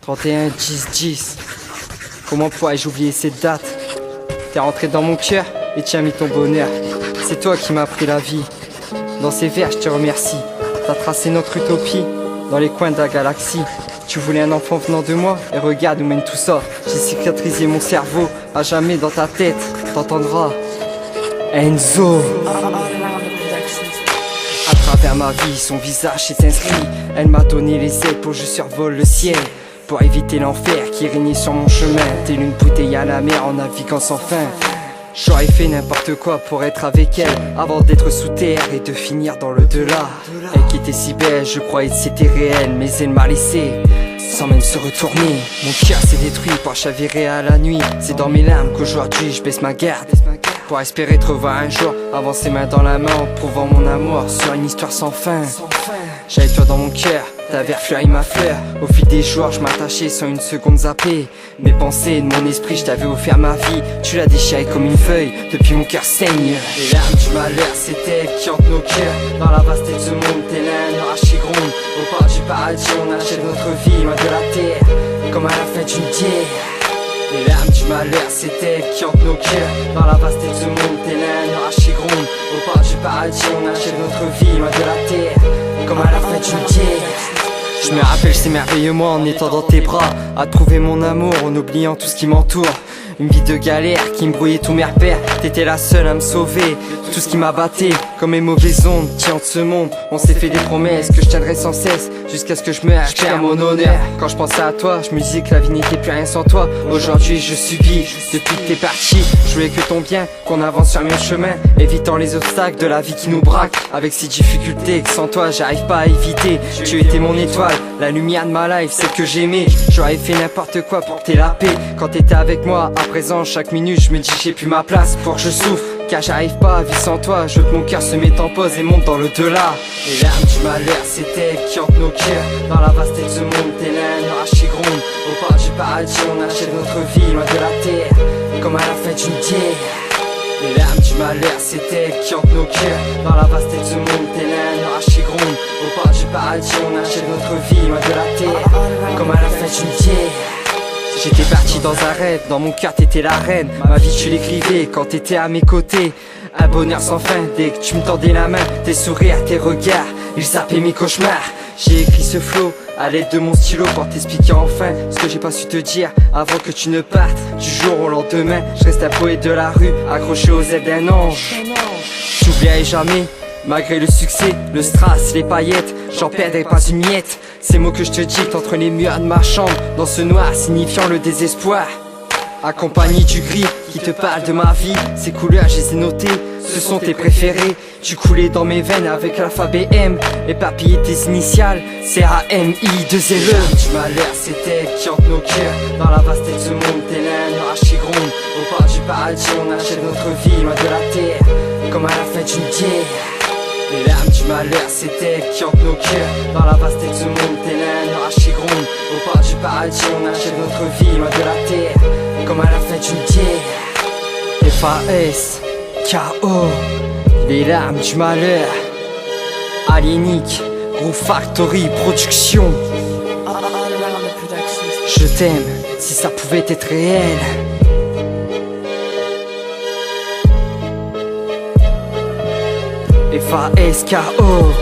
31-10-10. Comment pourrais-je oublier cette date? T'es rentré dans mon cœur et tu as mis ton bonheur. C'est toi qui m'as appris la vie. Dans ces vers je te remercie. T'as tracé notre utopie dans les coins de la galaxie. Tu voulais un enfant venant de moi et regarde où mène tout ça. J'ai cicatrisé mon cerveau, à jamais dans ta tête t'entendras Enzo. À travers ma vie, son visage s'est inscrit. Elle m'a donné les ailes pour que je survole le ciel, pour éviter l'enfer qui régnait sur mon chemin. Telle une bouteille à la mer en naviguant sans fin. J'aurais fait n'importe quoi pour être avec elle, avant d'être sous terre et de finir dans le delà. Elle qui était si belle, je croyais que c'était réel, mais elle m'a laissé sans même se retourner. Mon cœur s'est détruit par chavirer à la nuit. C'est dans mes larmes qu'aujourd'hui je baisse ma garde, pour espérer te revoir un jour, avancer main dans la main en prouvant mon amour sur une histoire sans fin. J'avais toi dans mon cœur, t'avais refleuri ma fleur. Au fil des jours je m'attachais sans une seconde zappée. Mes pensées de mon esprit, je t'avais offert ma vie. Tu l'as déchirée comme une feuille, depuis mon cœur saigne. Les larmes du malheur, c'est elle qui hante nos cœurs. Dans la vasteté de ce monde, t'es l'un orage qui gronde. Au port du paradis, on achète notre vie loin de la terre, comme à la fin d'une guerre. Les larmes du malheur, c'est elle qui hante nos cœurs. Dans la vasteté de ce monde, t'es l'un orage qui gronde. Au port du paradis, on achète notre vie loin de la terre, comme à la fin d'une guerre. Je me rappelle ces merveilleux mois en étant dans tes bras, à trouver mon amour en oubliant tout ce qui m'entoure. Une vie de galère qui me brouillait tous mes repères. T'étais la seule à me sauver tout ce qui m'abattait comme mes mauvaises ondes qui hantent ce monde. On s'est fait des promesses que je tiendrais sans cesse jusqu'à ce que je meure, je perds mon honneur. Quand je pensais à toi, je me disais que la vie n'était plus rien sans toi. Aujourd'hui je subis, depuis que t'es parti. Je voulais que ton bien, qu'on avance sur le même chemin, évitant les obstacles de la vie qui nous braque, avec ces difficultés que sans toi j'arrive pas à éviter. Tu étais mon étoile, la lumière de ma life, celle que j'aimais. J'aurais fait n'importe quoi pour que t'aies la paix quand t'étais avec moi. À présent chaque minute je me dis j'ai plus ma place pour que je souffre, car j'arrive pas à vivre sans toi. Je veux que mon cœur se mette en pause et monte dans le delà. Les larmes du malheur, c'est elle qui hante nos cœurs. Dans la vasteté de ce monde, t'es l'un orage qui gronde. Au port du paradis, on achète notre vie loin de la terre, comme à la fin d'une guerre. Les larmes du malheur, c'est elle qui hante nos cœurs. Dans la vasteté de ce monde, t'es l'un orage qui gronde. Au port du paradis, on achète notre vie loin de la terre, comme à la fin d'une guerre. J'étais parti dans un rêve, dans mon cœur t'étais la reine. Ma vie tu l'écrivais quand t'étais à mes côtés. Un bonheur sans fin, dès que tu me tendais la main. Tes sourires, tes regards, ils zappaient mes cauchemars. J'ai écrit ce flow à l'aide de mon stylo pour t'expliquer enfin ce que j'ai pas su te dire avant que tu ne partes. Du jour au lendemain, je reste un poète de la rue, accroché aux ailes d'un ange. J'oublierai jamais, malgré le succès, le strass, les paillettes, j'en perdrai pas une miette. Ces mots que je te dicte entre les murs de ma chambre, dans ce noir signifiant le désespoir, accompagné du gris qui te parle de ma vie. Ces couleurs je les ai notées, ce sont tes préférés. Tu coulais dans mes veines avec l'alphabet M, éparpillé tes initiales, C-A-M-I-2-L-E. Du malheur, c'est elle qui hante nos cœurs. Dans la vasteté de ce monde, t'es l'un orage qui gronde. Au port du paradis, on achète notre vie loin de la terre, comme à la fin d'une guerre. Les larmes du malheur, c'est elle qui hante nos cœurs. Dans la vasteté de ce monde, t'es l'un orage qui gronde. Au port du paradis, on achète notre vie loin de la terre, comme à la fin d'une guerre. F-A-S-K-O. Les larmes du malheur. Alienic, Groove Factory Production. Je t'aime, si ça pouvait être réel. F-A-S-K-O.